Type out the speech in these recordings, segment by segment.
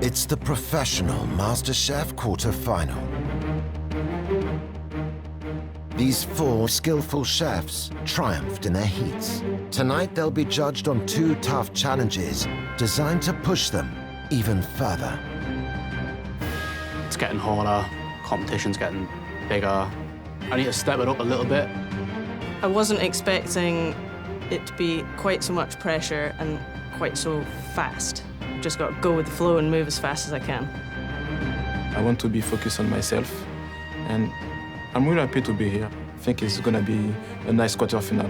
It's the professional MasterChef quarter-final. These 4 skillful chefs triumphed in their heats. Tonight they'll be judged on 2 tough challenges designed to push them even further. It's getting harder, competition's getting bigger. I need to step it up a little bit. I wasn't expecting it to be quite so much pressure and quite so fast. I've just got to go with the flow and move as fast as I can. I want to be focused on myself, and I'm really happy to be here. I think it's gonna be a nice quarterfinal.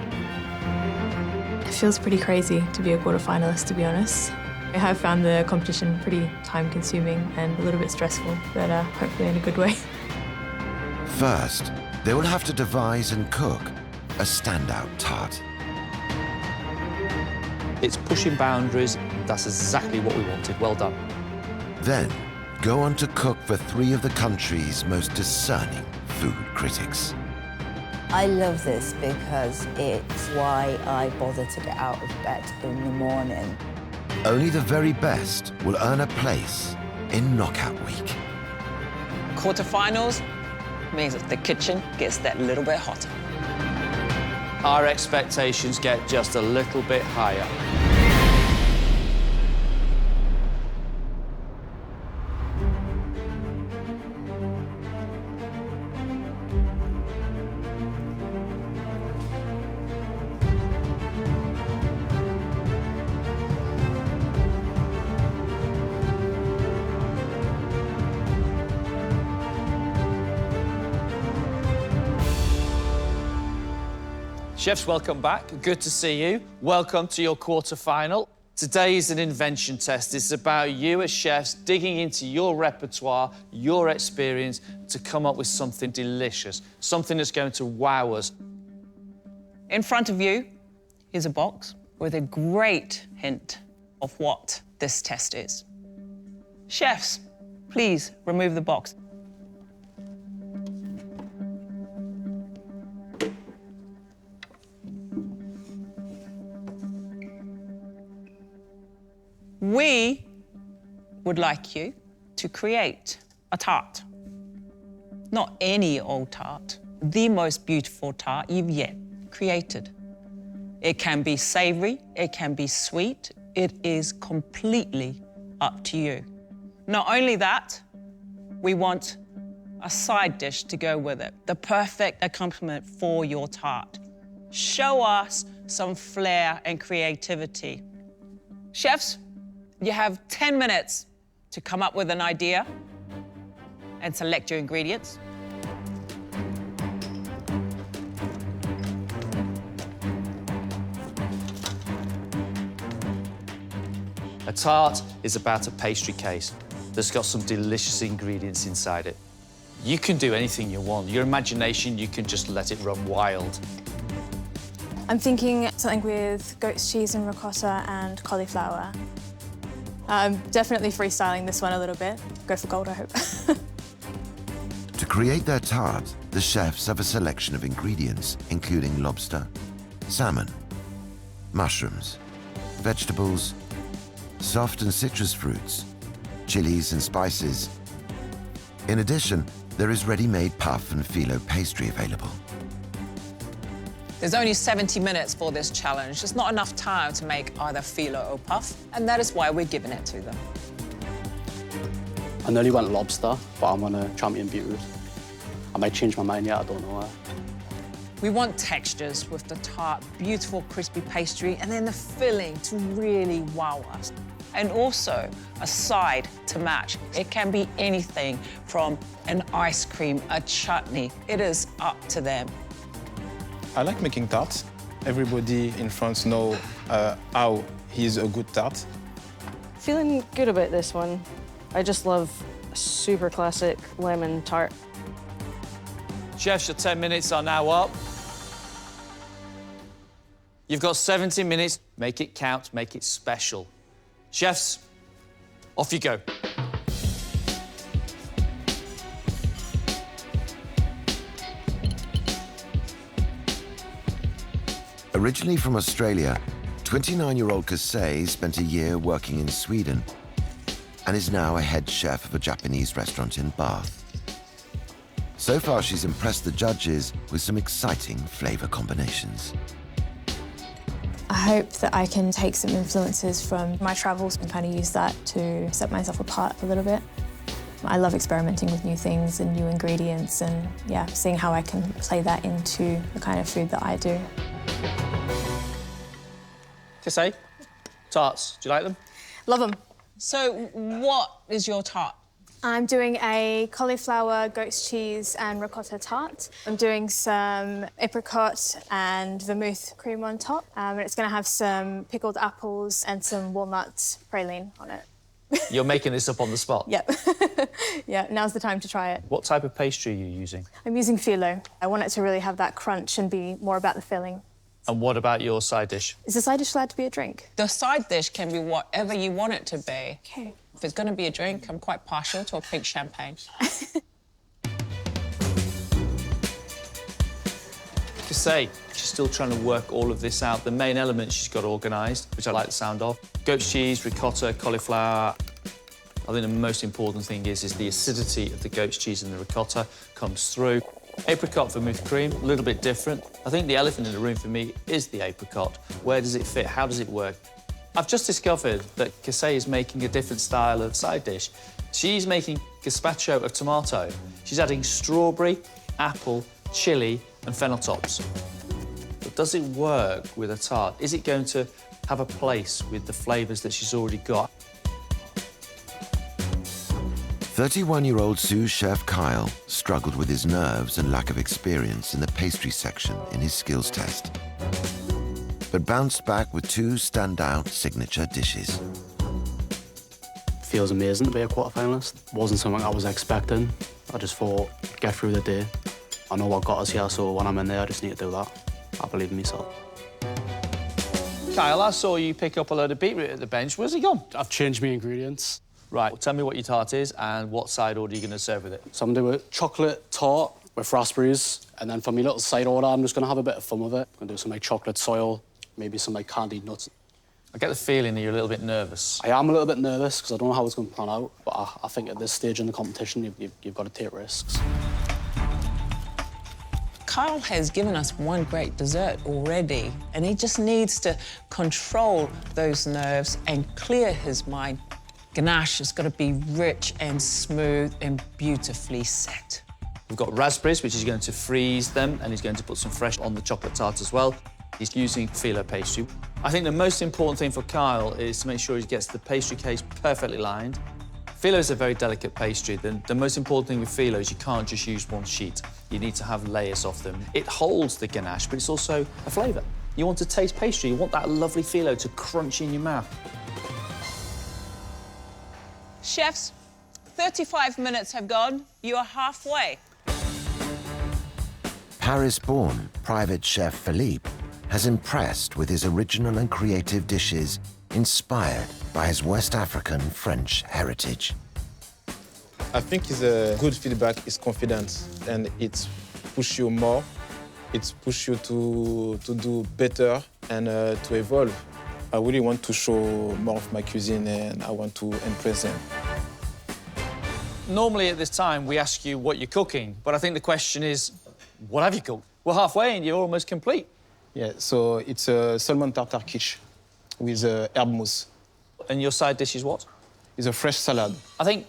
It feels pretty crazy to be a quarterfinalist, to be honest. I have found the competition pretty time-consuming and a little bit stressful, but hopefully in a good way. First, they will have to devise and cook a standout tart. It's pushing boundaries. That's exactly what we wanted. Well done. Then, go on to cook for 3 of the country's most discerning food critics. I love this because it's why I bother to get out of bed in the morning. Only the very best will earn a place in Knockout Week. Quarterfinals means that the kitchen gets that little bit hotter. Our expectations get just a little bit higher. Chefs, welcome back. Good to see you. Welcome to your quarterfinal. Today is an invention test. It's about you as chefs digging into your repertoire, your experience, to come up with something delicious, something that's going to wow us. In front of you is a box with a great hint of what this test is. Chefs, please remove the box. We would like you to create a tart. Not any old tart, the most beautiful tart you've yet created. It can be savory, it can be sweet, it is completely up to you. Not only that, we want a side dish to go with it, the perfect accompaniment for your tart. Show us some flair and creativity. Chefs, you have 10 minutes to come up with an idea and select your ingredients. A tart is about a pastry case that's got some delicious ingredients inside it. You can do anything you want. Your imagination, you can just let it run wild. I'm thinking something with goat's cheese and ricotta and cauliflower. I'm definitely freestyling this one a little bit. Go for gold, I hope. To create their tart, the chefs have a selection of ingredients, including lobster, salmon, mushrooms, vegetables, soft and citrus fruits, chilies and spices. In addition, there is ready-made puff and phyllo pastry available. There's only 70 minutes for this challenge. There's not enough time to make either phyllo or puff, and that is why we're giving it to them. I nearly went lobster, but I'm gonna champion beetroot. I might change my mind yet, I don't know. We want textures with the tart, beautiful crispy pastry, and then the filling to really wow us. And also a side to match. It can be anything from an ice cream, a chutney. It is up to them. I like making tarts. Everybody in France knows how he's a good tart. Feeling good about this one. I just love a super classic lemon tart. Chefs, your 10 minutes are now up. You've got 70 minutes. Make it count, make it special. Chefs, off you go. Originally from Australia, 29-year-old Kasey spent a year working in Sweden. and is now a head chef of a Japanese restaurant in Bath. So far, she's impressed the judges with some exciting flavor combinations. I hope that I can take some influences from my travels and kind of use that to set myself apart a little bit. I love experimenting with new things and new ingredients and, yeah, seeing how I can play that into the kind of food that I do. Kisei, tarts, do you like them? Love them. So what is your tart? I'm doing a cauliflower, goat's cheese and ricotta tart. I'm doing some apricot and vermouth cream on top. And it's going to have some pickled apples and some walnut praline on it. You're making this up on the spot? Yep. Yeah, now's the time to try it. What type of pastry are you using? I'm using phyllo. I want it to really have that crunch and be more about the filling. And what about your side dish? Is the side dish allowed to be a drink? The side dish can be whatever you want it to be. Okay. If it's going to be a drink, I'm quite partial to a pink champagne. Kisei, she's still trying to work all of this out. The main elements she's got organised, which I like the sound of. Goat's cheese, ricotta, cauliflower. I think the most important thing is the acidity of the goat's cheese and the ricotta comes through. Apricot vermouth cream, a little bit different. I think the elephant in the room for me is the apricot. Where does it fit? How does it work? I've just discovered that Kisei is making a different style of side dish. She's making gazpacho of tomato. She's adding strawberry, apple, chilli and fennel tops. But does it work with a tart? Is it going to have a place with the flavours that she's already got? 31-year-old sous chef Kyle struggled with his nerves and lack of experience in the pastry section in his skills test, but bounced back with two standout signature dishes. Feels amazing to be a quarter-finalist. Wasn't something I was expecting. I just thought, get through the day. I know what got us here, so when I'm in there, I just need to do that. I believe in myself. Kyle, I saw you pick up a load of beetroot at the bench. Where's he gone? I've changed my ingredients. Right, well, tell me what your tart is and what side order you're going to serve with it. So I'm going to do a chocolate tart with raspberries, and then for my little side order, I'm just going to have a bit of fun with it. I'm going to do some like chocolate soil, maybe some like candied nuts. I get the feeling that you're a little bit nervous. I am a little bit nervous because I don't know how it's going to pan out, but I think at this stage in the competition, you've got to take risks. Kyle has given us one great dessert already, and he just needs to control those nerves and clear his mind. Ganache has got to be rich and smooth and beautifully set. We've got raspberries, which is going to freeze them, and he's going to put some fresh on the chocolate tart as well. He's using phyllo pastry. I think the most important thing for Kyle is to make sure he gets the pastry case perfectly lined. Phyllo is a very delicate pastry. The most important thing with phyllo is you can't just use one sheet. You need to have layers of them. It holds the ganache, but it's also a flavour. You want to taste pastry. You want that lovely phyllo to crunch in your mouth. Chefs, 35 minutes have gone. You are halfway. Paris-born private chef Philippe has impressed with his original and creative dishes inspired by his West African French heritage. I think it's a good feedback, it's confidence, and it's push you more. It's push you to do better and to evolve. I really want to show more of my cuisine and I want to impress them. Normally at this time, we ask you what you're cooking, but I think the question is, what have you cooked? We're halfway and you're almost complete. Yeah, so it's a salmon tartare quiche with herb mousse. And your side dish is what? It's a fresh salad. I think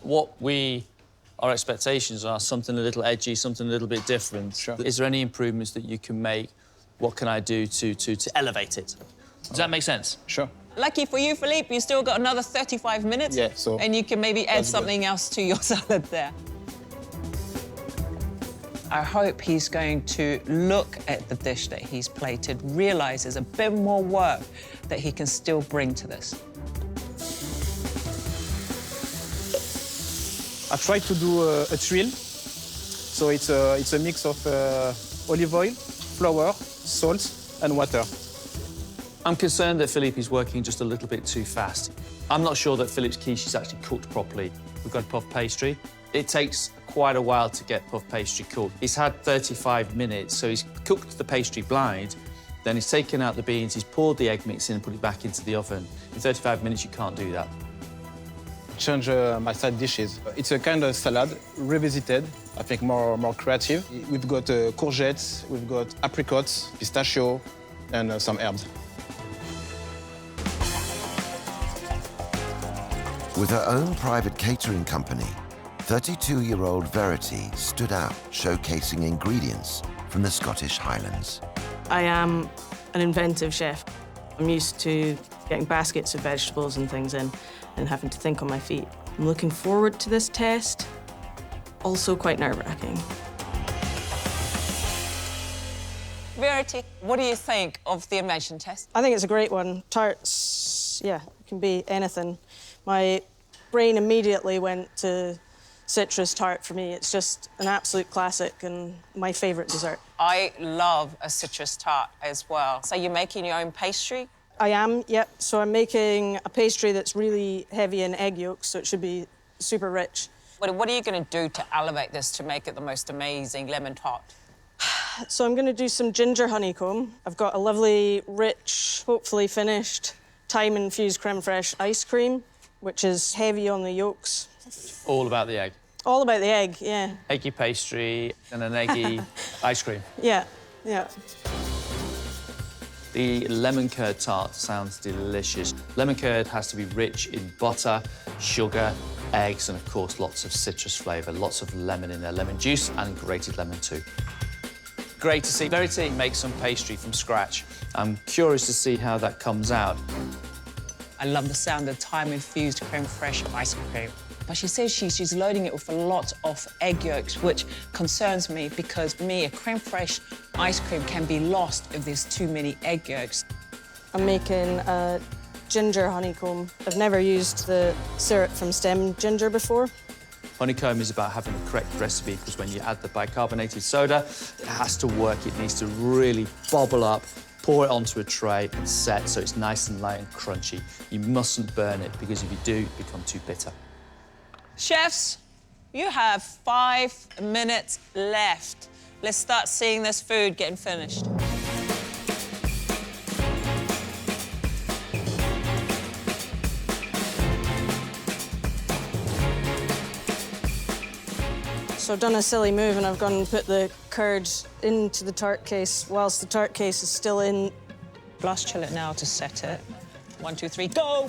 our expectations are something a little edgy, something a little bit different. Sure. Is there any improvements that you can make? What can I do to elevate it? Does that make sense? Sure. Lucky for you, Philippe, you still got another 35 minutes. Yeah, so and you can maybe add that's something else to your salad there. I hope he's going to look at the dish that he's plated, realise there's a bit more work that he can still bring to this. I tried to do a trill. So it's a mix of olive oil, flour, salt, and water. I'm concerned that Philippe is working just a little bit too fast. I'm not sure that Philippe's quiche is actually cooked properly. We've got puff pastry. It takes quite a while to get puff pastry cooked. He's had 35 minutes, so he's cooked the pastry blind, then he's taken out the beans, he's poured the egg mix in and put it back into the oven. In 35 minutes, you can't do that. change my side dishes. It's a kind of salad, revisited, I think more creative. We've got courgettes, we've got apricots, pistachio, and some herbs. With her own private catering company, 32-year-old Verity stood out, showcasing ingredients from the Scottish Highlands. I am an inventive chef. I'm used to getting baskets of vegetables and things in and having to think on my feet. I'm looking forward to this test, also quite nerve-wracking. Verity, what do you think of the invention test? I think it's a great one. Tarts, yeah, it can be anything. My brain immediately went to citrus tart for me. It's just an absolute classic and my favourite dessert. I love a citrus tart as well. So you're making your own pastry? I am, yep. So I'm making a pastry that's really heavy in egg yolks, so it should be super rich. What are you going to do to elevate this to make it the most amazing lemon tart? So I'm going to do some ginger honeycomb. I've got a lovely, rich, hopefully finished, thyme-infused creme fraiche ice cream, which is heavy on the yolks. All about the egg. All about the egg, yeah. Eggy pastry and an eggy ice cream. Yeah, yeah. The lemon curd tart sounds delicious. Lemon curd has to be rich in butter, sugar, eggs, and of course, lots of citrus flavour, lots of lemon in there, lemon juice and grated lemon too. Great to see Verity make some pastry from scratch. I'm curious to see how that comes out. I love the sound of thyme-infused creme fraiche ice cream. But she says she's loading it with a lot of egg yolks, which concerns me because, for me, a creme fraiche ice cream can be lost if there's too many egg yolks. I'm making a ginger honeycomb. I've never used the syrup from stem ginger before. Honeycomb is about having the correct recipe because when you add the bicarbonated soda, it has to work. It needs to really bubble up, pour it onto a tray and set so it's nice and light and crunchy. You mustn't burn it because if you do, it becomes too bitter. Chefs, you have 5 minutes left. Let's start seeing this food getting finished. So I've done a silly move and I've gone and put the curd into the tart case whilst the tart case is still in. Blast chill it now to set it. 1, 2, 3, go!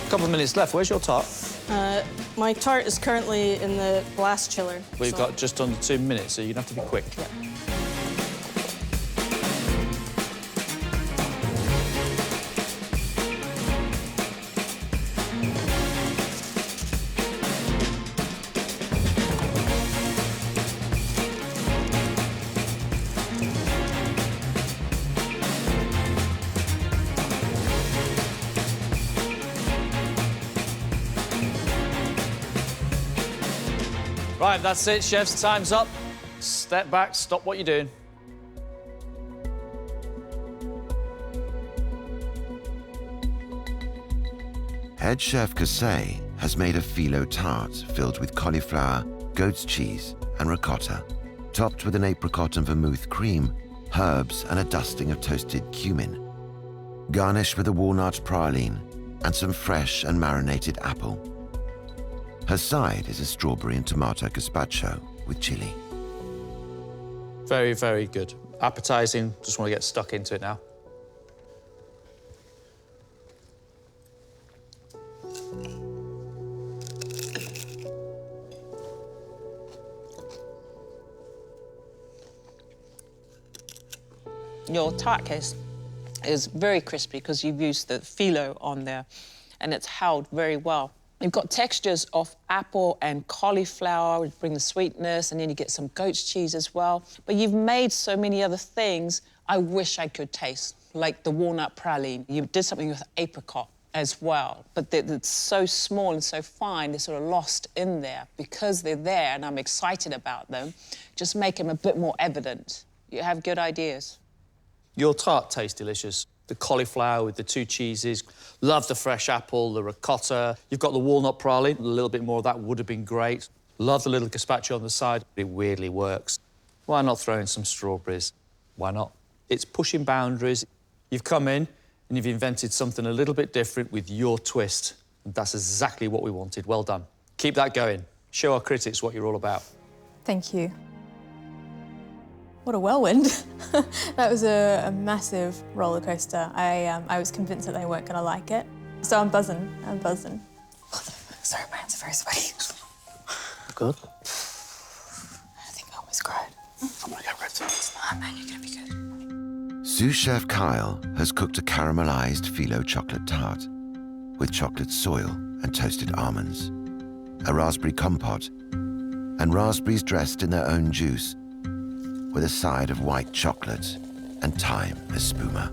Couple of minutes left. Where's your tart? My tart is currently in the blast chiller. We've got just under 2 minutes, so you're gonna have to be quick. Yeah. Right, that's it, chefs. Time's up. Step back, stop what you're doing. Head chef Casey has made a phyllo tart filled with cauliflower, goat's cheese, and ricotta, topped with an apricot and vermouth cream, herbs, and a dusting of toasted cumin. Garnished with a walnut praline and some fresh and marinated apple. Her side is a strawberry and tomato gazpacho with chili. Very, very good. Appetising. Just want to get stuck into it now. Your tart case is very crispy because you've used the phyllo on there and it's held very well. You've got textures of apple and cauliflower, which bring the sweetness, and then you get some goat's cheese as well. But you've made so many other things I wish I could taste, like the walnut praline. You did something with apricot as well, but it's so small and so fine, they're sort of lost in there. Because they're there and I'm excited about them, just make them a bit more evident. You have good ideas. Your tart tastes delicious. The cauliflower with the 2 cheeses. Love the fresh apple, the ricotta. You've got the walnut praline. A little bit more of that would have been great. Love the little gazpacho on the side. It weirdly works. Why not throw in some strawberries? Why not? It's pushing boundaries. You've come in and you've invented something a little bit different with your twist. And that's exactly what we wanted. Well done. Keep that going. Show our critics what you're all about. Thank you. What a whirlwind. That was a massive roller coaster. I was convinced that they weren't going to like it. So I'm buzzing. Sorry, my hands are very sweaty. Good. I think I almost cried. I'm gonna get rid of it. It's not, man, you're going to be good. Sous chef Kyle has cooked a caramelized phyllo chocolate tart with chocolate soil and toasted almonds, a raspberry compote, and raspberries dressed in their own juice, with a side of white chocolate and thyme espuma.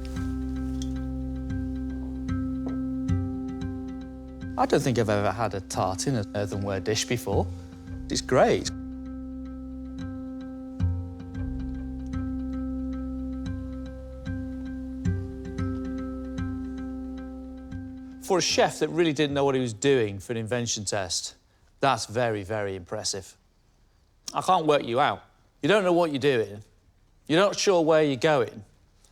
I don't think I've ever had a tart in an earthenware dish before. It's great. For a chef that really didn't know what he was doing for an invention test, that's very, very impressive. I can't work you out. You don't know what you're doing, you're not sure where you're going,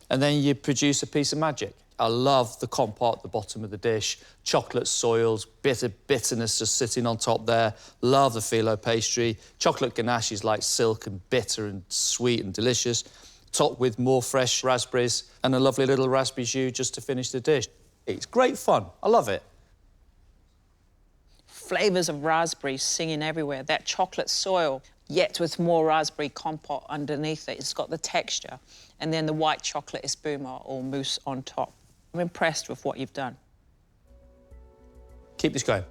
and then you produce a piece of magic. I love the compote at the bottom of the dish, chocolate soils, bit of bitterness just sitting on top there. Love the phyllo pastry. Chocolate ganache is like silk and bitter and sweet and delicious, topped with more fresh raspberries and a lovely little raspberry jus just to finish the dish. It's great fun. I love it. Flavours of raspberries singing everywhere. That chocolate soil, yet with more raspberry compote underneath it. It's got the texture. And then the white chocolate espuma or mousse on top. I'm impressed with what you've done. Keep this going.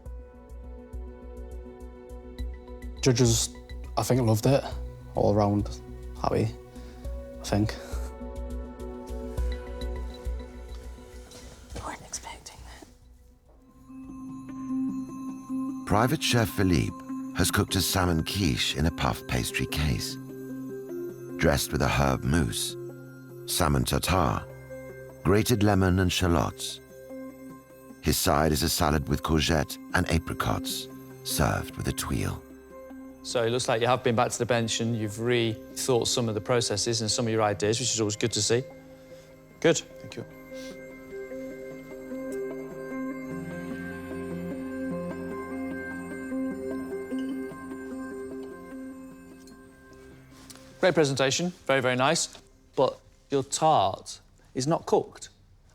Judges, I think, loved it. All round happy, I think. I weren't expecting that. Private chef Philippe has cooked a salmon quiche in a puff pastry case, dressed with a herb mousse, salmon tartare, grated lemon and shallots. His side is a salad with courgette and apricots, served with a tuile. So it looks like you have been back to the bench and you've rethought some of the processes and some of your ideas, which is always good to see. Good. Thank you. Great presentation, very, very nice. But your tart is not cooked.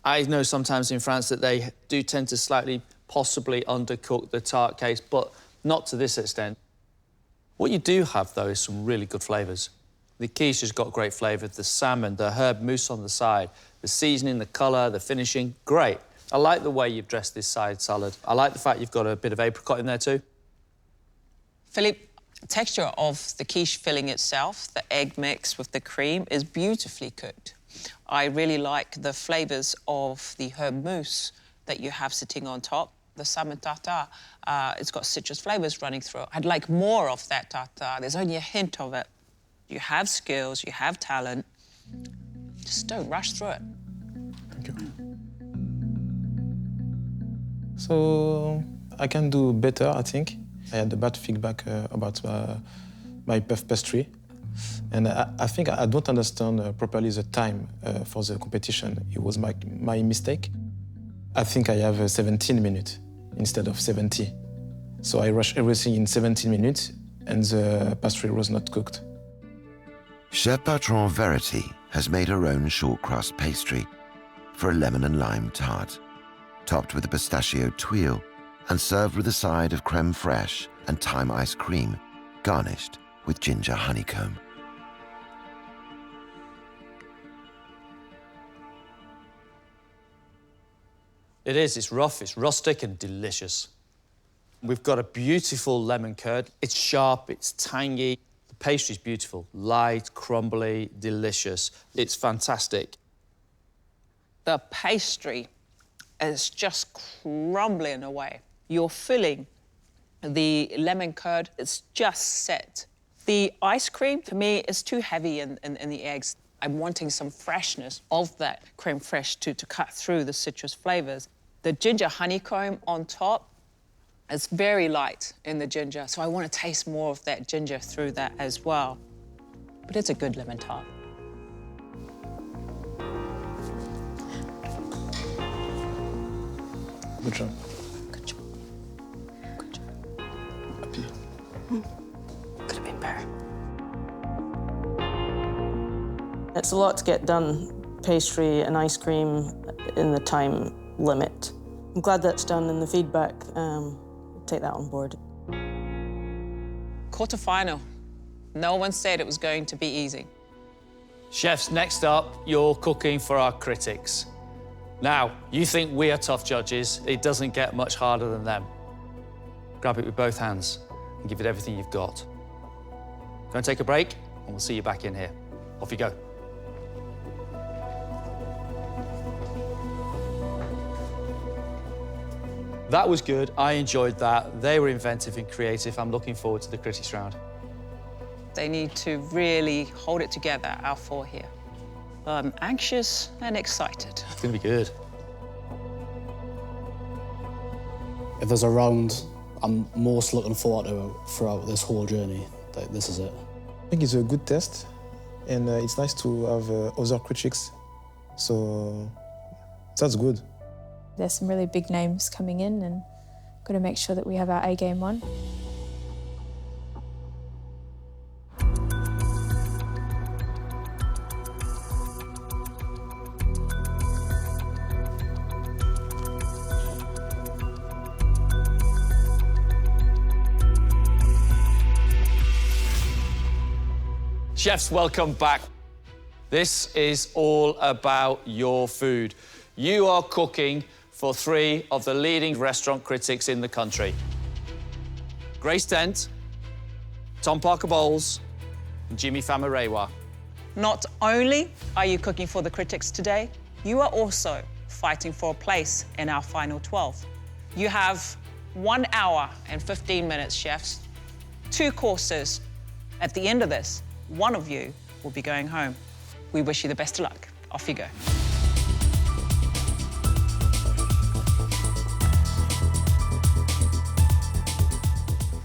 I know sometimes in France that they do tend to slightly, possibly undercook the tart case, but not to this extent. What you do have, though, is some really good flavours. The quiche has got great flavour, the salmon, the herb mousse on the side, the seasoning, the colour, the finishing, great. I like the way you've dressed this side salad. I like the fact you've got a bit of apricot in there too. Philippe, the texture of the quiche filling itself, the egg mix with the cream, is beautifully cooked. I really like the flavours of the herb mousse that you have sitting on top. The salmon tartare, it's got citrus flavours running through it. I'd like more of that tartare. There's only a hint of it. You have skills, you have talent. Just don't rush through it. Thank you. So I can do better, I think. I had a bad feedback about my puff pastry. And I think I don't understand properly the time for the competition. It was my mistake. I think I have 17 minutes instead of 70. So I rushed everything in 17 minutes and the pastry was not cooked. Chef Patron Verity has made her own short crust pastry for a lemon and lime tart, topped with a pistachio tuile and served with a side of creme fraiche and thyme ice cream, garnished with ginger honeycomb. It is, it's rough, it's rustic and delicious. We've got a beautiful lemon curd. It's sharp, it's tangy. The pastry's beautiful, light, crumbly, delicious. It's fantastic. The pastry is just crumbling away. You're filling the lemon curd, it's just set. The ice cream, for me, is too heavy in the eggs. I'm wanting some freshness of that creme fraiche to cut through the citrus flavours. The ginger honeycomb on top, It's very light in the ginger, so I want to taste more of that ginger through that as well. But it's a good lemon tart. Good job. Good job. Good job. Happy. Could have been better. It's a lot to get done, pastry and ice cream in the time limit. I'm glad that's done and the feedback, take that on board. Quarterfinal. No one said it was going to be easy. Chefs, next up, you're cooking for our critics. Now, you think we are tough judges. It doesn't get much harder than them. Grab it with both hands and give it everything you've got. Go and take a break, and we'll see you back in here. Off you go. That was good. I enjoyed that. They were inventive and creative. I'm looking forward to the critics round. They need to really hold it together, our four here. I'm anxious and excited. It's going to be good. If there's a round I'm most looking forward to throughout this whole journey, like, this is it. I think it's a good test, and it's nice to have other critics, so that's good. There's some really big names coming in and got to make sure that we have our A game on. Chefs, welcome back. This is all about your food. You are cooking for 3 of the leading restaurant critics in the country. Grace Dent, Tom Parker Bowles, and Jimmy Famarewa. Not only are you cooking for the critics today, you are also fighting for a place in our final 12. You have 1 hour and 15 minutes, chefs. 2 courses. At the end of this, one of you will be going home. We wish you the best of luck. Off you go.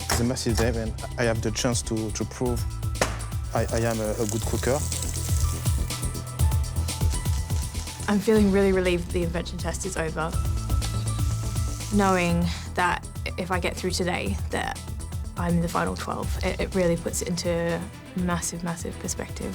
It's a massive day, and I have the chance to prove I am a good cooker. I'm feeling really relieved the invention test is over. Knowing that if I get through today, that I'm in the final 12, it really puts it into massive, massive perspective.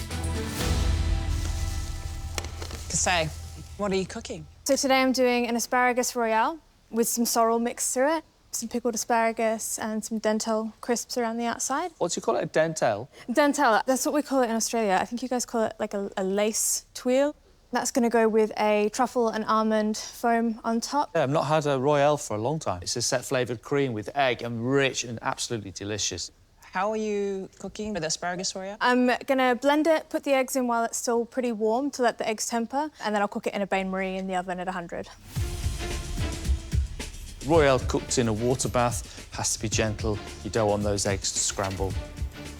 Kasey, what are you cooking? So today I'm doing an asparagus royale with some sorrel mixed through it, some pickled asparagus and some dentel crisps around the outside. What do you call it, a dentel? Dentel, that's what we call it in Australia. I think you guys call it like a lace tuile. That's going to go with a truffle and almond foam on top. Yeah, I've not had a royale for a long time. It's a set flavoured cream with egg and rich and absolutely delicious. How are you cooking with asparagus royale? I'm going to blend it, put the eggs in while it's still pretty warm to let the eggs temper, and then I'll cook it in a bain-marie in the oven at 100. Royale cooked in a water bath has to be gentle. You don't want those eggs to scramble.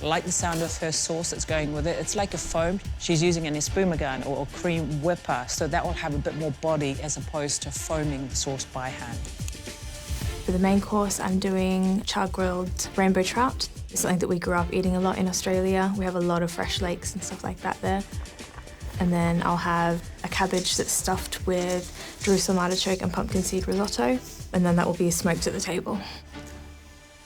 I like the sound of her sauce that's going with it. It's like a foam. She's using an espuma gun or a cream whipper, so that will have a bit more body as opposed to foaming the sauce by hand. For the main course, I'm doing char-grilled rainbow trout. It's something that we grew up eating a lot in Australia. We have a lot of fresh lakes and stuff like that there. And then I'll have a cabbage that's stuffed with Jerusalem artichoke and pumpkin seed risotto, and then that will be smoked at the table.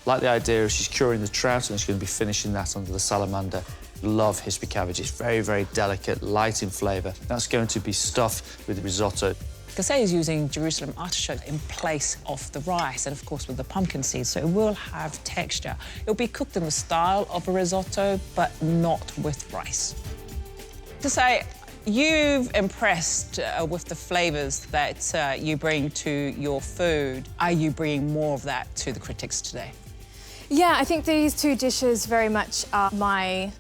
Like the idea of she's curing the trout and she's going to be finishing that under the salamander. Love history cabbage. It's very, very delicate, light in flavour. That's going to be stuffed with risotto. Kasey is using Jerusalem artichoke in place of the rice and, of course, with the pumpkin seeds, so it will have texture. It'll be cooked in the style of a risotto, but not with rice. Kasey, you've impressed with the flavours that you bring to your food. Are you bringing more of that to the critics today? Yeah, I think these 2 dishes very much are my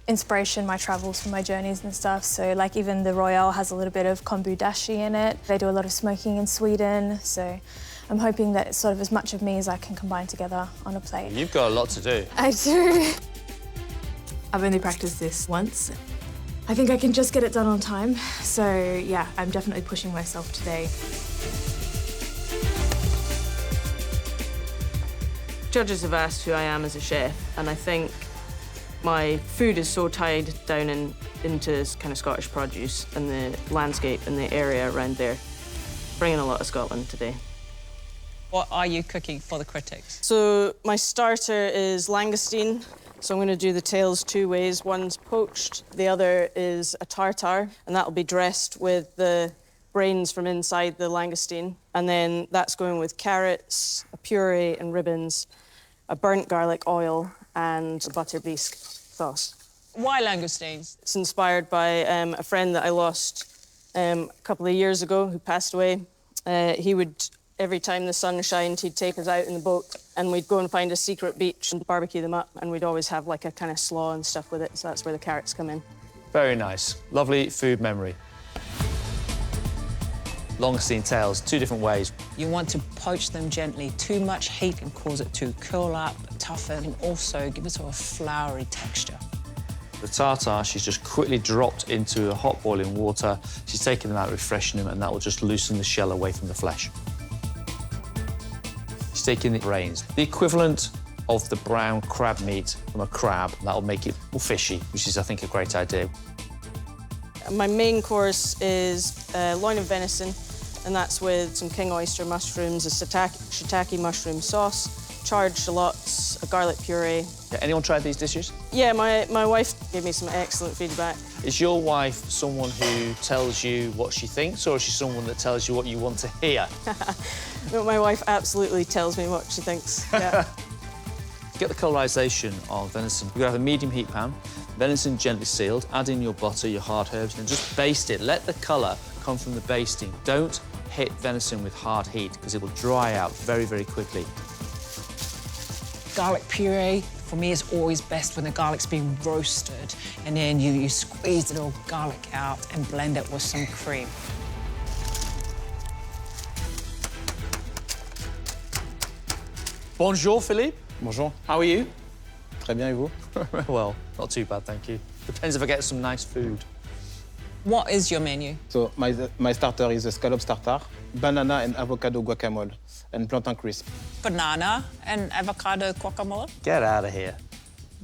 inspiration, my travels from my journeys and stuff. So, like, even the royale has a little bit of kombu dashi in it. They do a lot of smoking in Sweden, so I'm hoping that it's sort of as much of me as I can combine together on a plate. You've got a lot to do. I do. I've only practiced this once. I think I can just get it done on time. So, yeah, I'm definitely pushing myself today. Judges have asked who I am as a chef, and I think my food is so tied down into kind of Scottish produce and the landscape and the area around there. Bringing a lot of Scotland today. What are you cooking for the critics? So my starter is langoustine. So I'm going to do the tails two ways. One's poached, the other is a tartare, and that'll be dressed with the brains from inside the langoustine. And then that's going with carrots, a puree and ribbons, a burnt garlic oil, and a butter bisque sauce. Why langoustines? It's inspired by a friend that I lost a couple of years ago who passed away. He would, every time the sun shined, he'd take us out in the boat and we'd go and find a secret beach and barbecue them up, and we'd always have like a kind of slaw and stuff with it, so that's where the carrots come in. Very nice. Lovely food memory. Langoustine tails, two different ways. You want to poach them gently. Too much heat can cause it to curl up, toughen, and also give it sort of a floury texture. The tartare, she's just quickly dropped into a hot boiling water. She's taken them out, refreshing them, and that will just loosen the shell away from the flesh. She's taking the brains, the equivalent of the brown crab meat from a crab. That'll make it more fishy, which is, I think, a great idea. My main course is loin of venison, and that's with some king oyster mushrooms, a shiitake mushroom sauce, charred shallots, a garlic puree. Yeah, anyone tried these dishes? Yeah, my wife gave me some excellent feedback. Is your wife someone who tells you what she thinks, or is she someone that tells you what you want to hear? No, my wife absolutely tells me what she thinks, yeah. Get the colorisation of venison. You're gonna have a medium heat pan, venison gently sealed, add in your butter, your hard herbs, and just baste it. Let the colour come from the basting. Don't hit venison with hard heat, because it will dry out very, very quickly. Garlic puree, for me, is always best when the garlic's being roasted, and then you squeeze the little garlic out and blend it with some cream. Bonjour, Philippe. Bonjour. How are you? Très bien, et vous? Well, not too bad, thank you. Depends if I get some nice food. What is your menu? So my starter is a scallop tartare, banana and avocado guacamole, and plantain crisp. Banana and avocado guacamole? Get out of here.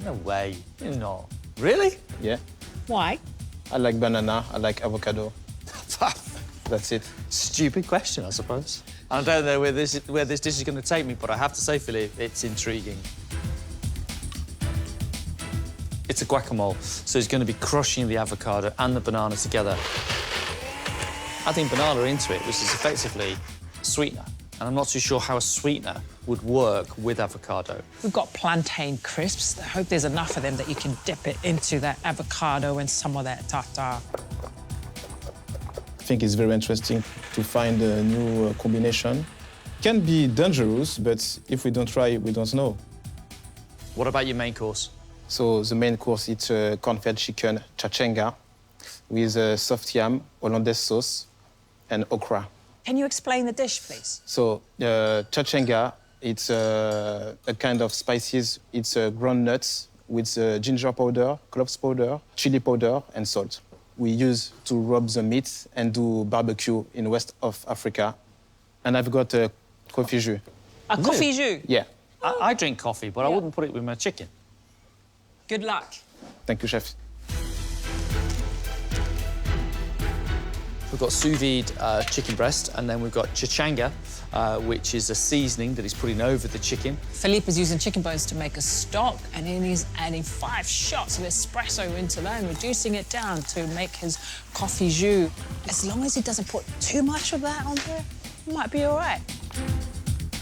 No way. You're not. Really? Yeah. Why? I like banana, I like avocado. That's it. Stupid question, I suppose. I don't know where this dish is going to take me, but I have to say, Philippe, it's intriguing. It's a guacamole, so it's going to be crushing the avocado and the banana together. Adding banana into it, which is effectively a sweetener. And I'm not too sure how a sweetener would work with avocado. We've got plantain crisps. I hope there's enough of them that you can dip it into that avocado and some of that tartare. I think it's very interesting to find a new combination. Can be dangerous, but if we don't try, we don't know. What about your main course? So the main course is corn-fed chicken chachenga with soft yam, hollandaise sauce, and okra. Can you explain the dish, please? So chachenga, it's a kind of spices. It's ground nuts with ginger powder, cloves powder, chili powder, and salt. We use to rub the meat and do barbecue in west of Africa. And I've got a coffee jus. A coffee jus? Yeah. I drink coffee, but I wouldn't put it with my chicken. Good luck. Thank you, chef. We've got sous vide chicken breast, and then we've got chachanga, which is a seasoning that he's putting over the chicken. Philippe is using chicken bones to make a stock, and then he's adding 5 shots of espresso into that and reducing it down to make his coffee jus. As long as he doesn't put too much of that on there, it might be all right.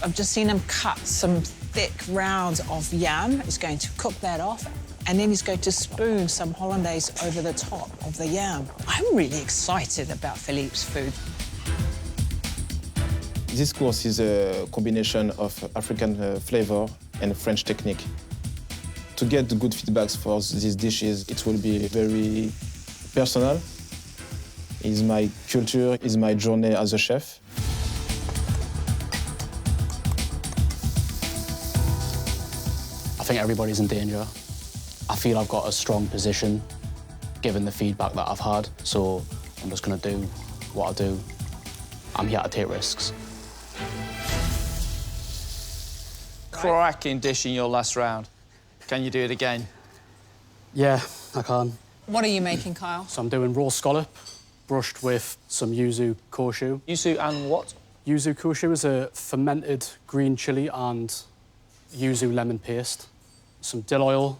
I've just seen him cut some thick rounds of yam. He's going to cook that off, and then he's going to spoon some hollandaise over the top of the yam. I'm really excited about Philippe's food. This course is a combination of African flavor and French technique. To get the good feedbacks for these dishes, it will be very personal. It's my culture, it's my journey as a chef. I think everybody's in danger. I feel I've got a strong position given the feedback that I've had, so I'm just going to do what I do. I'm here to take risks. cracking dish in your last round. Can you do it again? Yeah, I can. What are you making, Kyle? So I'm doing raw scallop, brushed with some yuzu koshu. Yuzu and what? Yuzu koshu is a fermented green chili and yuzu lemon paste. Some dill oil.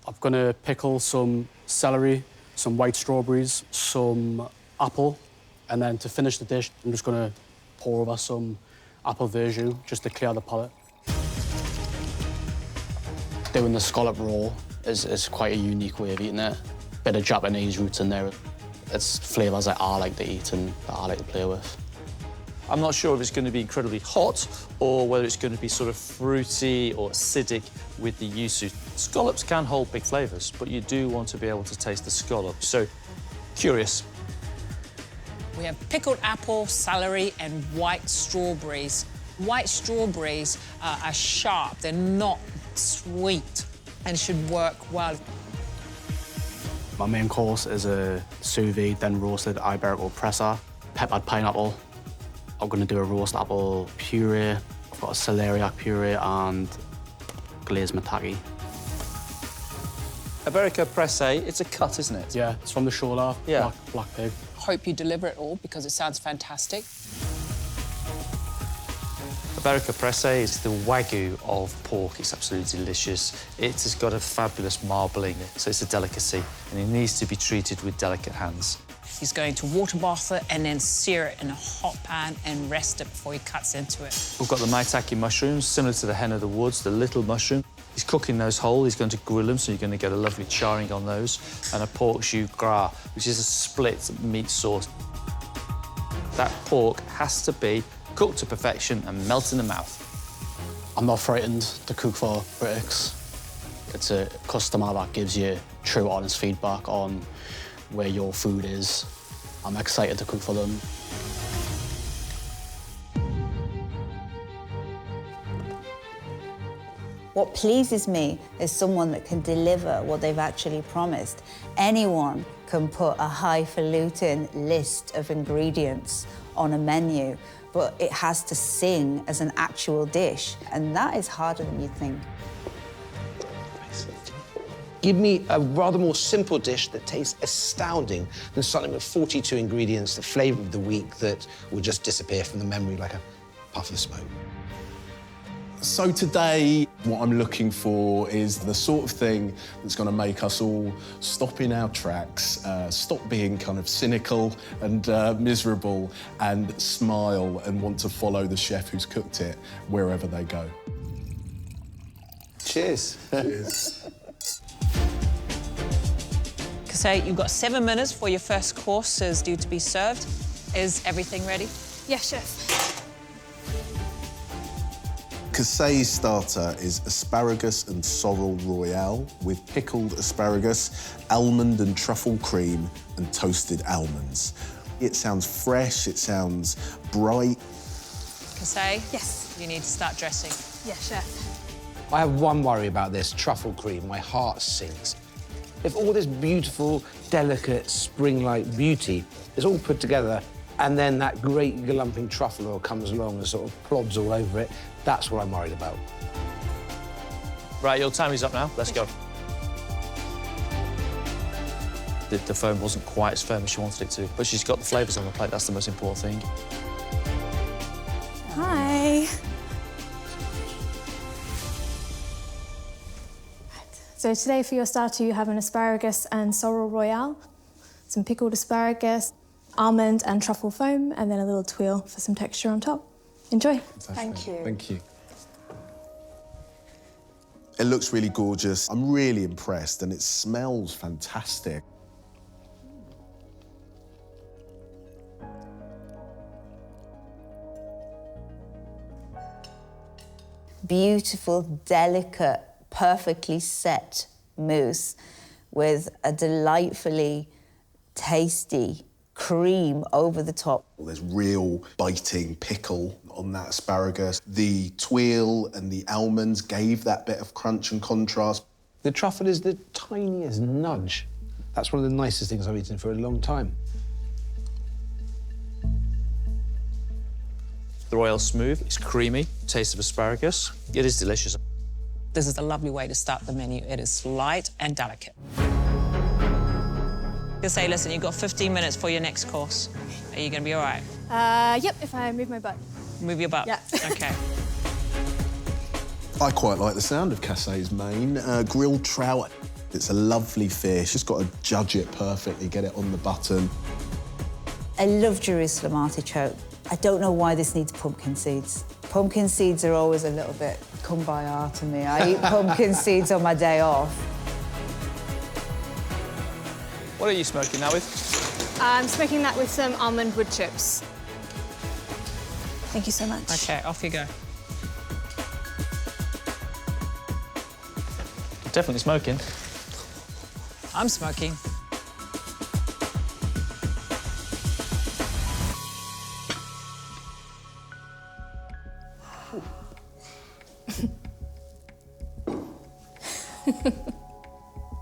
I'm gonna pickle some celery, some white strawberries, some apple, and then to finish the dish, I'm just gonna pour over some apple verjus just to clear the palate. Doing the scallop raw is quite a unique way of eating it. Bit of Japanese roots in there. It's flavours that I like to eat and that I like to play with. I'm not sure if it's going to be incredibly hot or whether it's going to be sort of fruity or acidic with the yuzu. Scallops can hold big flavours, but you do want to be able to taste the scallop. So, curious. We have pickled apple, celery, and white strawberries. White strawberries are sharp, they're not sweet, and should work well. My main course is a sous vide, then roasted Iberico pressa, peppered pineapple. I'm going to do a roast apple puree. I've got a celeriac puree and glazed maitake. Iberico presse, it's a cut, isn't it? Yeah, it's from the shoulder, Yeah. black pig. Hope you deliver it all because it sounds fantastic. Iberico presse is the wagyu of pork. It's absolutely delicious. It has got a fabulous marbling, so it's a delicacy, and it needs to be treated with delicate hands. He's going to water bath it and then sear it in a hot pan and rest it before he cuts into it. We've got the maitake mushrooms, similar to the hen of the woods, the little mushroom. He's cooking those whole. He's going to grill them, so you're going to get a lovely charring on those. And a pork jus gras, which is a split meat sauce. That pork has to be cooked to perfection and melt in the mouth. I'm not frightened to cook for critics. It's a customer that gives you true, honest feedback on where your food is. I'm excited to cook for them. What pleases me is someone that can deliver what they've actually promised. Anyone can put a highfalutin list of ingredients on a menu, but it has to sing as an actual dish, and that is harder than you think. Give me a rather more simple dish that tastes astounding than something with 42 ingredients, the flavour of the week that will just disappear from the memory like a puff of smoke. So today, what I'm looking for is the sort of thing that's going to make us all stop in our tracks, stop being kind of cynical and miserable, and smile and want to follow the chef who's cooked it wherever they go. Cheers. Cheers. Kasey, you've got 7 minutes for your first course is due to be served. Is everything ready? Yes, chef. Kasey's starter is asparagus and sorrel royale with pickled asparagus, almond and truffle cream, and toasted almonds. It sounds fresh, it sounds bright. Kasey? Yes. You need to start dressing. Yes, chef. I have one worry about this truffle cream. My heart sinks. If all this beautiful, delicate, spring-like beauty is all put together and then that great glumping truffle oil comes along and sort of plods all over it, that's what I'm worried about. Right, your time is up now. Let's go. The foam wasn't quite as firm as she wanted it to, but she's got the flavours on the plate. That's the most important thing. Hi. So today for your starter you have an asparagus and sorrel royale, some pickled asparagus, almond and truffle foam, and then a little tuile for some texture on top. Enjoy. Thank you. Thank you. It looks really gorgeous. I'm really impressed, and it smells fantastic. Beautiful, delicate, perfectly set mousse with a delightfully tasty cream over the top. There's real biting pickle on that asparagus. The tuile and the almonds gave that bit of crunch and contrast. The truffle is the tiniest nudge. That's one of the nicest things I've eaten for a long time. The royal smooth, it's creamy, taste of asparagus. It is delicious. This is a lovely way to start the menu. It is light and delicate. You say, listen, you've got 15 minutes for your next course. Are you going to be all right? Yep, if I move my butt. Move your butt? Yeah. OK. I quite like the sound of Cassay's main. Grilled trout. It's a lovely fish. Just got to judge it perfectly, get it on the button. I love Jerusalem artichoke. I don't know why this needs pumpkin seeds. Pumpkin seeds are always a little bit kumbaya to me. I eat pumpkin seeds on my day off. What are you smoking that with? I'm smoking that with some almond wood chips. Thank you so much. OK, off you go. Definitely smoking. I'm smoking.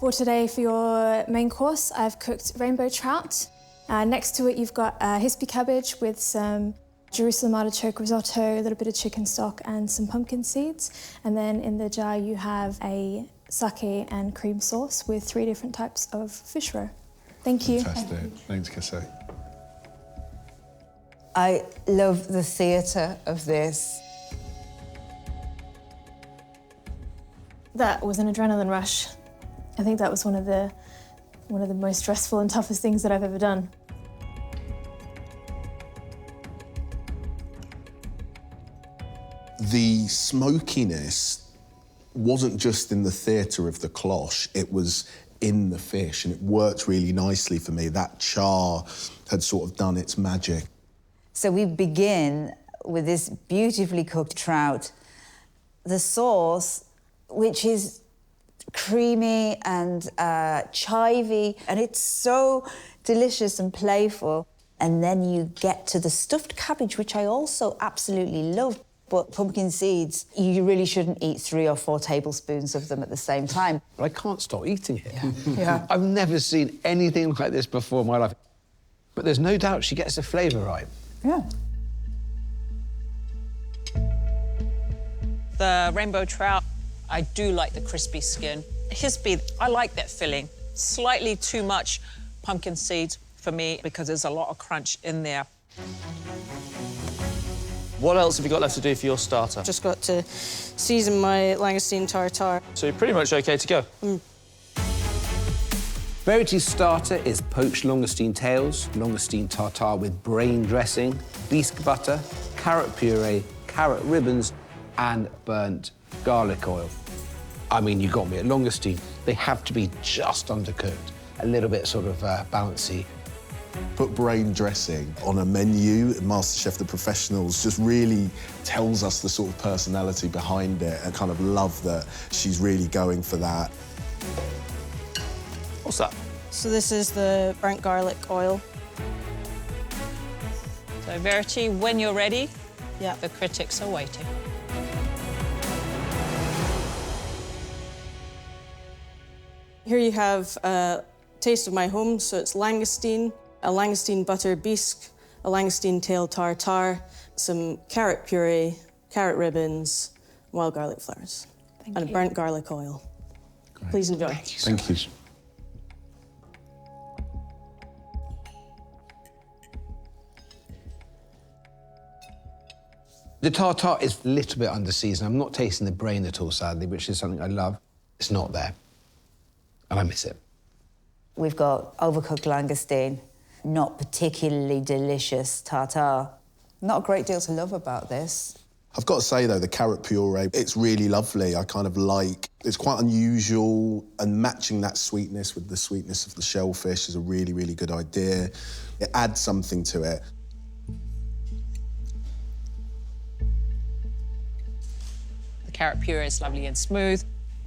For today, for your main course, I've cooked rainbow trout. Next to it, you've got hispy cabbage with some Jerusalem artichoke risotto, a little bit of chicken stock and some pumpkin seeds. And then in the jar, you have a sake and cream sauce with 3 different types of fish roe. Thank you. Fantastic. Thanks, Cassay. I love the theatre of this. That was an adrenaline rush. I think that was one of the most stressful and toughest things that I've ever done. The smokiness wasn't just in the theatre of the cloche, it was in the fish, and it worked really nicely for me. That char had sort of done its magic. So we begin with this beautifully cooked trout. The sauce, which is creamy and chivy, and it's so delicious and playful. And then you get to the stuffed cabbage, which I also absolutely love. But pumpkin seeds, you really shouldn't eat 3 or 4 tablespoons of them at the same time. But I can't stop eating it. Yeah. I've never seen anything like this before in my life. But there's no doubt she gets the flavour right. Yeah. The rainbow trout, I do like the crispy skin. Hispy, I like that filling. Slightly too much pumpkin seeds for me because there's a lot of crunch in there. What else have you got left to do for your starter? Just got to season my langoustine tartare. So you're pretty much OK to go. Verity's starter is poached langoustine tails, langoustine tartare with brain dressing, bisque butter, carrot puree, carrot ribbons, and burnt garlic oil. I mean, you got me at langoustine. They have to be just undercooked, a little bit sort of bouncy. Put brain dressing on a menu, MasterChef The Professionals just really tells us the sort of personality behind it. I kind of love that she's really going for that. What's that? So this is the burnt garlic oil. So Verity, when you're ready, Yeah. the critics are waiting. Here you have a taste of my home, so it's langoustine, a langoustine butter bisque, a langoustine tail tartare, some carrot puree, carrot ribbons, wild garlic flowers, and a burnt garlic oil. Great. Please enjoy. Thank you. The tartare is a little bit under-seasoned. I'm not tasting the brain at all, sadly, which is something I love. It's not there, and I miss it. We've got overcooked langoustine, not particularly delicious tartare. Not a great deal to love about this. I've got to say, though, the carrot puree, it's really lovely. I kind of like... It's quite unusual, and matching that sweetness with the sweetness of the shellfish is a really, really good idea. It adds something to it. The carrot puree is lovely and smooth.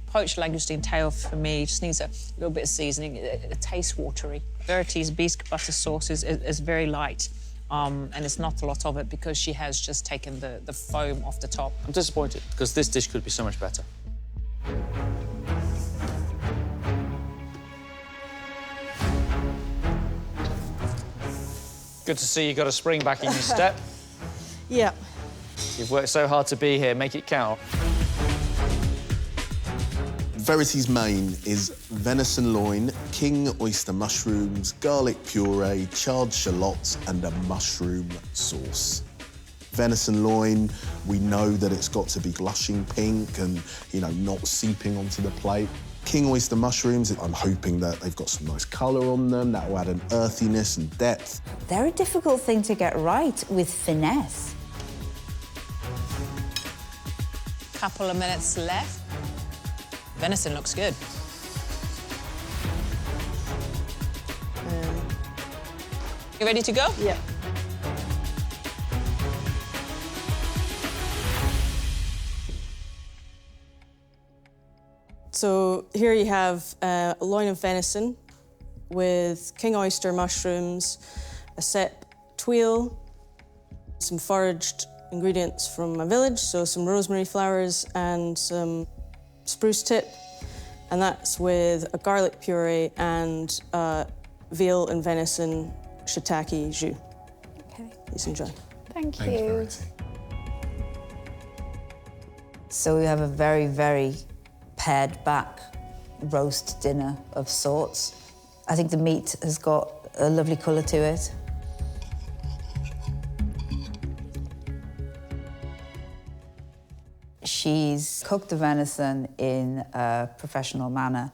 Poached langoustine tail for me just needs a little bit of seasoning. It tastes watery. Verity's bisque butter sauce is very light, and it's not a lot of it because she has just taken the foam off the top. I'm disappointed because this dish could be so much better. Good to see you got a spring back in your step. Yeah. You've worked so hard to be here. Make it count. Verity's main is venison loin, king oyster mushrooms, garlic puree, charred shallots, and a mushroom sauce. Venison loin, we know that it's got to be blushing pink and, you know, not seeping onto the plate. King oyster mushrooms, I'm hoping that they've got some nice colour on them, that will add an earthiness and depth. They're a difficult thing to get right with finesse. Couple of minutes left. Venison looks good. You ready to go? Yeah. So here you have a loin of venison with king oyster mushrooms, a cep tuile, some foraged ingredients from my village, so some rosemary flowers and some spruce tip, and that's with a garlic puree and veal and venison shiitake jus. Okay. Please enjoy. Thank Thank you, you. Verity. So we have a very, very pared back roast dinner of sorts. I think the meat has got a lovely colour to it. She's cooked the venison in a professional manner.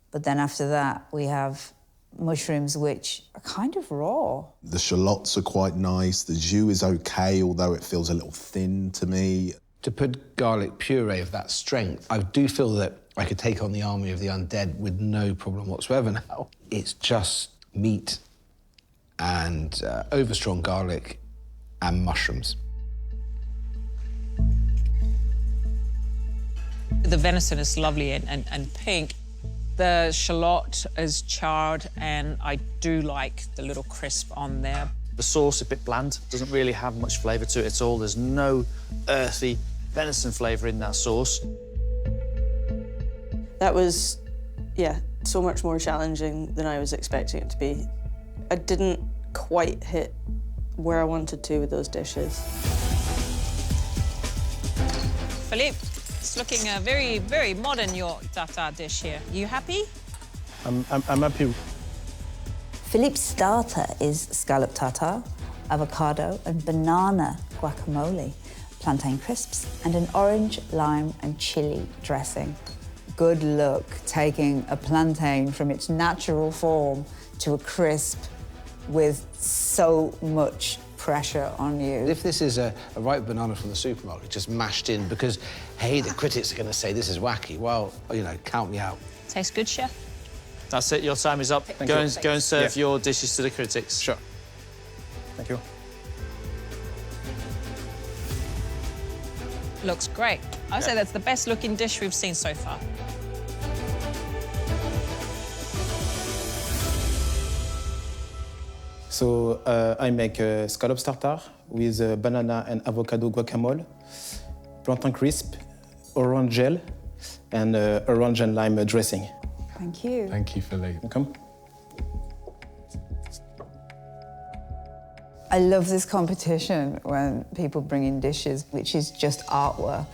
But then after that, we have mushrooms which are kind of raw. The shallots are quite nice. The jus is okay, although it feels a little thin to me. To put garlic puree of that strength, I do feel that I could take on the army of the undead with no problem whatsoever now. It's just meat and overstrong garlic and mushrooms. The venison is lovely and pink. The shallot is charred, and I do like the little crisp on there. The sauce a bit bland, doesn't really have much flavour to it at all. There's no earthy venison flavour in that sauce. That was, yeah, so much more challenging than I was expecting it to be. I didn't quite hit where I wanted to with those dishes. Philippe, it's looking very, very modern, your tartare dish here. You happy? I'm happy. Philippe's starter is scallop tartare, avocado and banana guacamole, plantain crisps, and an orange, lime and chili dressing. Good luck taking a plantain from its natural form to a crisp with so much pressure on you. If this is a ripe banana from the supermarket, just mashed in because, hey, the critics are going to say this is wacky, well, you know, count me out. Tastes good, chef? That's it, your time is up. Go and serve your dishes to the critics. Sure. Thank you. Looks great. I'd say that's the best looking dish we've seen so far. So I make scallop tartare with banana and avocado guacamole, plantain crisp, orange gel, and orange and lime dressing. Thank you. Thank you, Philippe. Welcome. I love this competition when people bring in dishes, which is just artwork.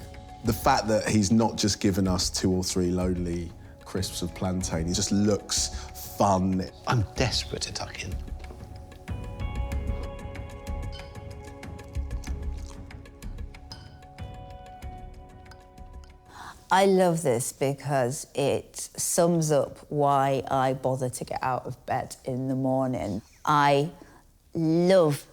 The fact that he's not just given us 2 or 3 lonely crisps of plantain, he just looks fun. I'm desperate to tuck in. I love this because it sums up why I bother to get out of bed in the morning. I love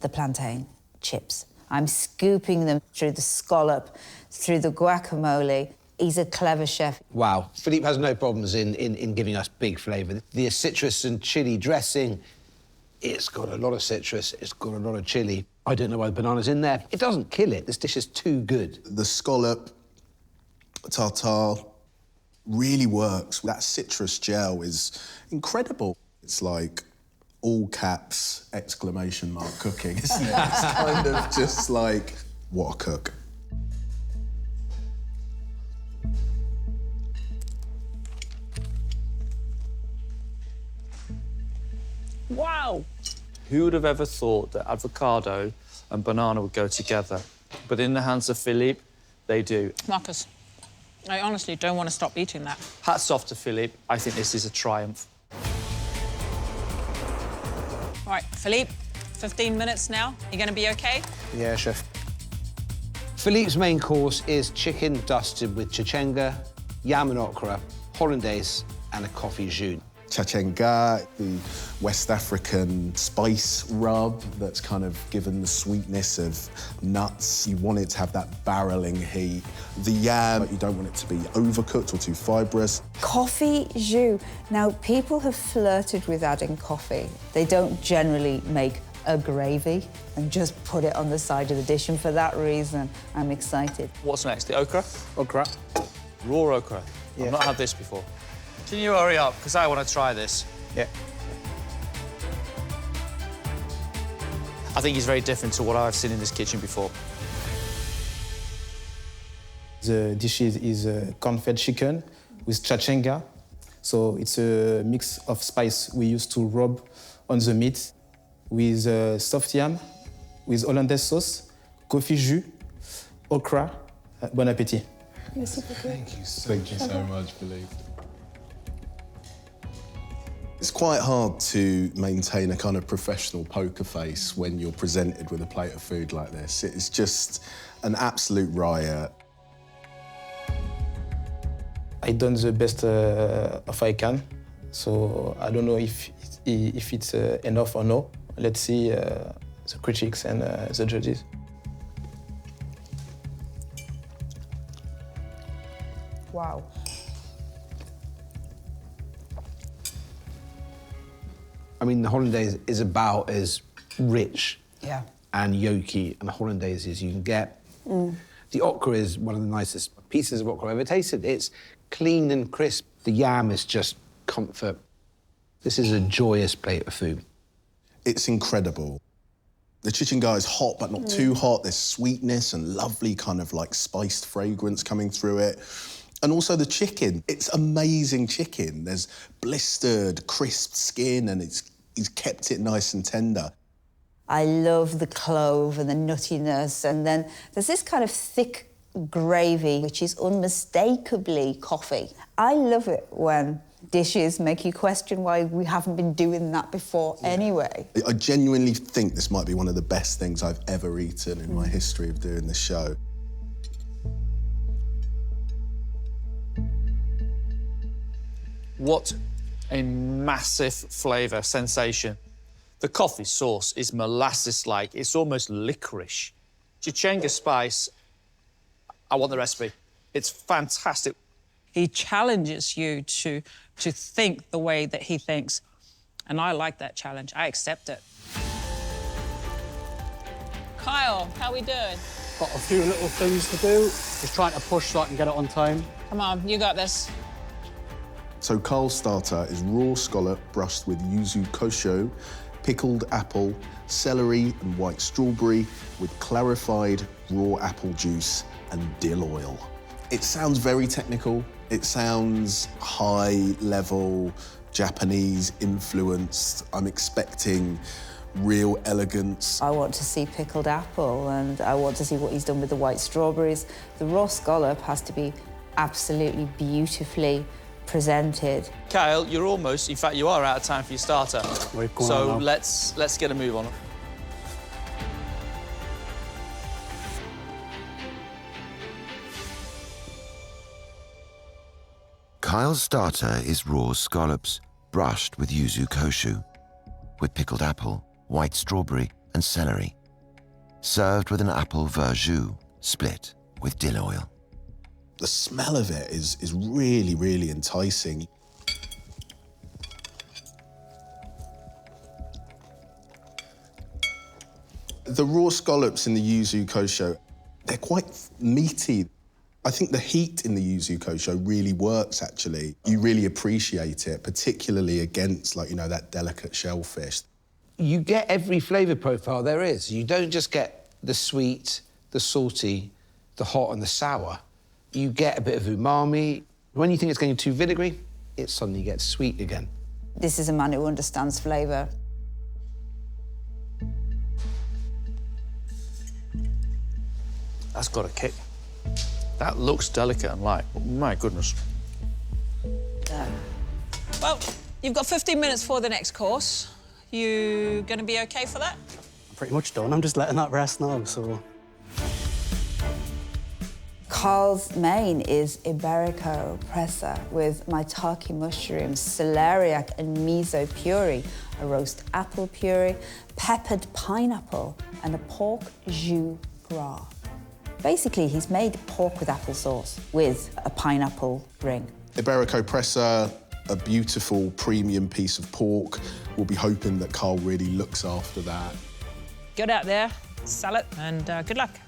the plantain chips. I'm scooping them through the scallop, through the guacamole. He's a clever chef. Wow, Philippe has no problems in giving us big flavour. The citrus and chilli dressing, it's got a lot of citrus, it's got a lot of chilli. I don't know why the banana's in there. It doesn't kill it. This dish is too good. The scallop tartare really works. That citrus gel is incredible. It's like all caps, exclamation mark cooking, isn't it? It's kind of just like, what a cook. Wow. Who would have ever thought that avocado and banana would go together? But in the hands of Philippe, they do. Marcus, I honestly don't want to stop eating that. Hats off to Philippe. I think this is a triumph. All right, Philippe, 15 minutes now. You going to be OK? Yeah, chef. Philippe's main course is chicken dusted with chichenga, yam and okra, hollandaise, and a coffee jus. Chachenga, the West African spice rub that's kind of given the sweetness of nuts. You want it to have that barreling heat. The yam, you don't want it to be overcooked or too fibrous. Coffee jus. Now, people have flirted with adding coffee. They don't generally make a gravy and just put it on the side of the dish, and for that reason, I'm excited. What's next? The okra? Okra. Raw okra. I've not had this before. Can you hurry up? Because I want to try this. Yeah. I think it's very different to what I've seen in this kitchen before. The dish is corn-fed chicken with chachenga. So it's a mix of spice we use to rub on the meat with soft yam, with hollandaise sauce, coffee jus, okra. Bon appétit. Thank you so much, Philippe. It's quite hard to maintain a kind of professional poker face when you're presented with a plate of food like this. It's just an absolute riot. I've done the best of I can, so I don't know if it's enough or no. Let's see the critics and the judges. Wow. I mean, the hollandaise is about as rich and yolky and hollandaise as you can get. The okra is one of the nicest pieces of okra I've ever tasted. It's clean and crisp. The yam is just comfort. This is a joyous plate of food. It's incredible. The chichenga is hot, but not too hot. There's sweetness and lovely kind of like spiced fragrance coming through it. And also the chicken. It's amazing chicken. There's blistered, crisp skin, and he's kept it nice and tender. I love the clove and the nuttiness, and then there's this kind of thick gravy, which is unmistakably coffee. I love it when dishes make you question why we haven't been doing that before anyway. I genuinely think this might be one of the best things I've ever eaten in my history of doing this show. What a massive flavour sensation. The coffee sauce is molasses-like. It's almost licorice. Chichenga spice, I want the recipe. It's fantastic. He challenges you to think the way that he thinks. And I like that challenge. I accept it. Kyle, how we doing? Got a few little things to do. Just trying to push so I can get it on time. Come on, you got this. So Carl's starter is raw scallop brushed with yuzu kosho, pickled apple, celery and white strawberry with clarified raw apple juice and dill oil. It sounds very technical. It sounds high-level, Japanese influenced. I'm expecting real elegance. I want to see pickled apple, and I want to see what he's done with the white strawberries. The raw scallop has to be absolutely beautifully presented. Kyle, you're almost, in fact, you are out of time for your starter. So let's get a move on. Kyle's starter is raw scallops, brushed with yuzu kosho, with pickled apple, white strawberry and celery, served with an apple verjus split with dill oil. The smell of it is really, really enticing. The raw scallops in the yuzu kosho, they're quite meaty. I think the heat in the yuzu kosho really works, actually. You really appreciate it, particularly against, like, you know, that delicate shellfish. You get every flavour profile there is. You don't just get the sweet, the salty, the hot and the sour. You get a bit of umami. When you think it's getting too vinegary, it suddenly gets sweet again. This is a man who understands flavour. That's got a kick. That looks delicate and light, but my goodness. Well, you've got 15 minutes for the next course. You going to be OK for that? I'm pretty much done. I'm just letting that rest now, so... Carl's main is Iberico pressa with maitake mushrooms, celeriac and miso puree, a roast apple puree, peppered pineapple and a pork jus gras. Basically, he's made pork with applesauce with a pineapple ring. Iberico pressa, a beautiful premium piece of pork. We'll be hoping that Carl really looks after that. Good out there, sell it, and good luck.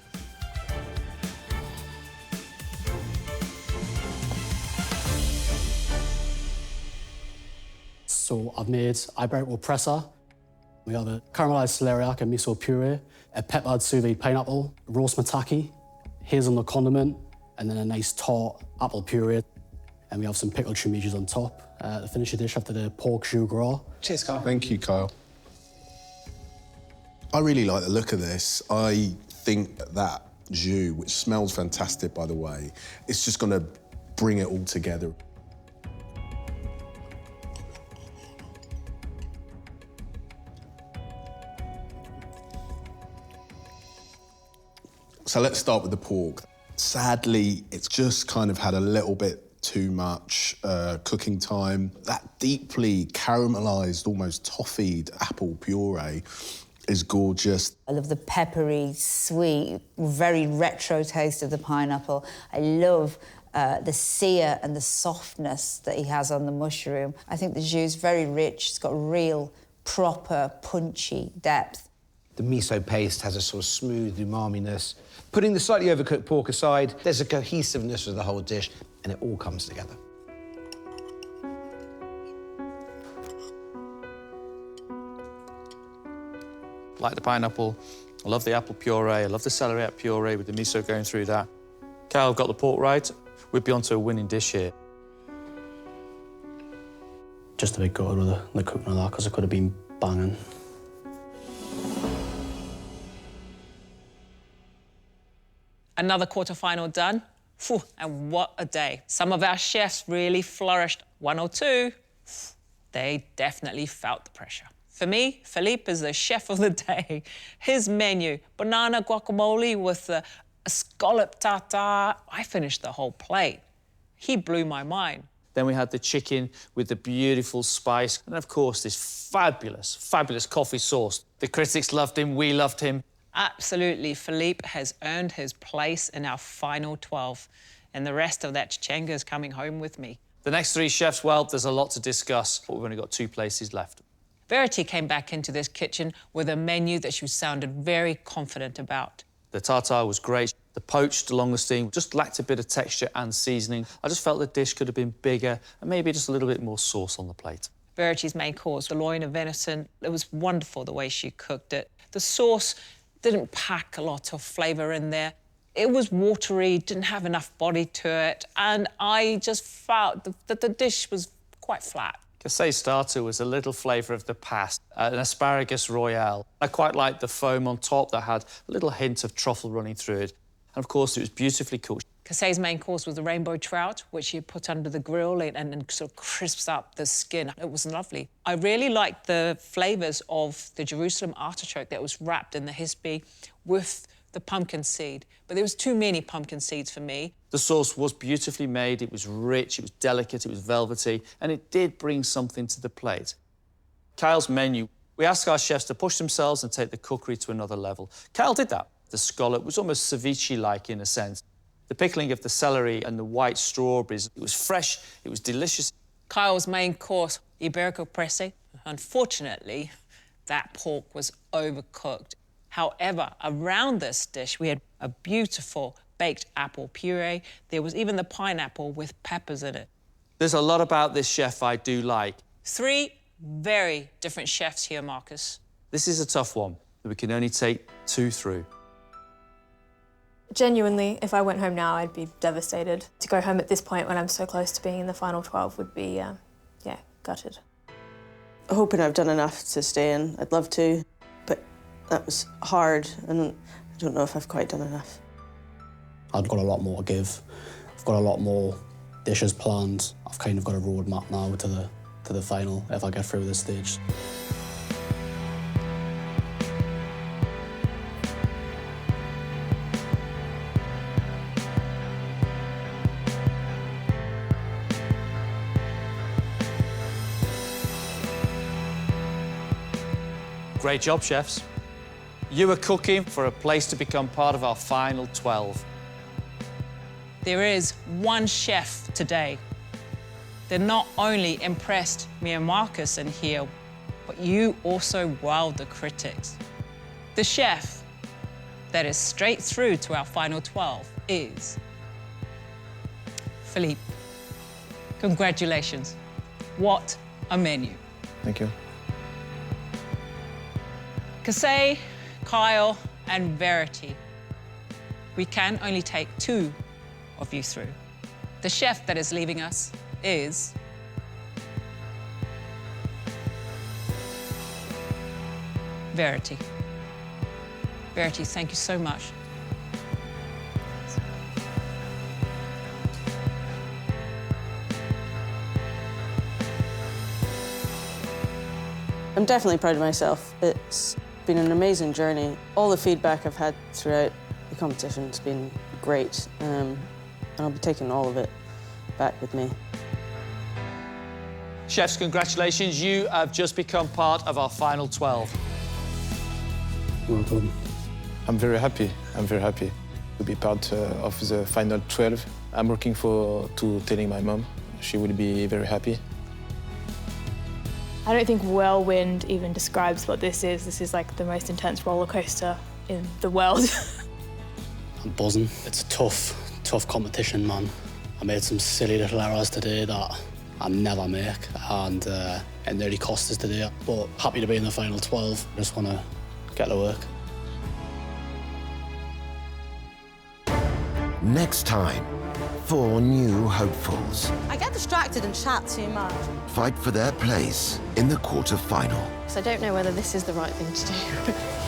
So I've made Iberico pressa. We have a caramelized celeriac and miso puree, a peppered sous vide pineapple, roast maitake, hazelnut condiment, and then a nice tart apple puree. And we have some pickled shrimp on top to finish the dish after the pork jus gras. Cheers, Kyle. Thank you, Kyle. I really like the look of this. I think that jus, which smells fantastic, by the way, it's just going to bring it all together. So let's start with the pork. Sadly, it's just kind of had a little bit too much cooking time. That deeply caramelised, almost toffeed apple puree is gorgeous. I love the peppery, sweet, very retro taste of the pineapple. I love the sear and the softness that he has on the mushroom. I think the jus is very rich. It's got real, proper, punchy depth. The miso paste has a sort of smooth umami-ness. Putting the slightly overcooked pork aside, there's a cohesiveness of the whole dish, and it all comes together. Like the pineapple, I love the apple puree, I love the celeriac puree with the miso going through that. Kyle got the pork right. We'd be onto a winning dish here. Just a bit gutted with the cooking of that, because it could have been banging. Another quarter-final done. Phew, and what a day. Some of our chefs really flourished. 1 or 2, they definitely felt the pressure. For me, Philippe is the chef of the day. His menu, banana guacamole with a scallop tartare. I finished the whole plate. He blew my mind. Then we had the chicken with the beautiful spice. And of course, this fabulous, fabulous coffee sauce. The critics loved him, we loved him. Absolutely, Philippe has earned his place in our final 12, and the rest of that chichenga is coming home with me. The next 3 chefs, well, there's a lot to discuss, but we've only got 2 places left. Verity came back into this kitchen with a menu that she sounded very confident about. The tartare was great. The poached langoustine just lacked a bit of texture and seasoning. I just felt the dish could have been bigger and maybe just a little bit more sauce on the plate. Verity's main course, the loin of venison, it was wonderful the way she cooked it. The sauce didn't pack a lot of flavour in there. It was watery, didn't have enough body to it, and I just felt that the dish was quite flat. Casey's starter was a little flavour of the past, an asparagus royale. I quite liked the foam on top that had a little hint of truffle running through it. And of course, it was beautifully cooked. Casey's main course was the rainbow trout, which she put under the grill and sort of crisps up the skin. It was lovely. I really liked the flavours of the Jerusalem artichoke that was wrapped in the hispi with the pumpkin seed. But there was too many pumpkin seeds for me. The sauce was beautifully made, it was rich, it was delicate, it was velvety, and it did bring something to the plate. Kyle's menu, we asked our chefs to push themselves and take the cookery to another level. Kyle did that. The scallop was almost ceviche-like in a sense. The pickling of the celery and the white strawberries, it was fresh, it was delicious. Kyle's main course, Iberico pressa. Unfortunately, that pork was overcooked. However, around this dish, we had a beautiful baked apple puree. There was even the pineapple with peppers in it. There's a lot about this chef I do like. 3 very different chefs here, Marcus. This is a tough one, that we can only take 2 through. Genuinely, if I went home now, I'd be devastated. To go home at this point when I'm so close to being in the final 12 would be, yeah, gutted. Hoping I've done enough to stay in. I'd love to, but that was hard, and I don't know if I've quite done enough. I've got a lot more to give. I've got a lot more dishes planned. I've kind of got a roadmap now to the final if I get through this stage. Great job, chefs. You are cooking for a place to become part of our final 12. There is one chef today that not only impressed me and Marcus in here, but you also wowed the critics. The chef that is straight through to our final 12 is Philippe. Congratulations. What a menu. Thank you. Kasey, Kyle, and Verity. We can only take 2 of you through. The chef that is leaving us is Verity. Verity, thank you so much. I'm definitely proud of myself. It's been an amazing journey. All the feedback I've had throughout the competition has been great, and I'll be taking all of it back with me. Chefs, congratulations. You have just become part of our final 12. Well done. I'm very happy. I'm very happy to be part of the final 12. I'm looking forward to telling my mom. She will be very happy. I don't think whirlwind even describes what this is. This is like the most intense roller coaster in the world. I'm buzzing. It's a tough competition, man. I made some silly little errors today that I never make, and it nearly cost us today. But happy to be in the final 12. Just want to get to work. Next time, 4 new hopefuls I get distracted and chat too much. fight for their place in the quarter-final. Because I don't know whether this is the right thing to do.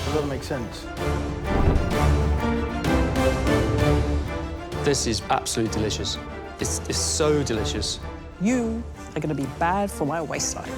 Does that make sense? This is absolutely delicious. It's so delicious. You are going to be bad for my waistline.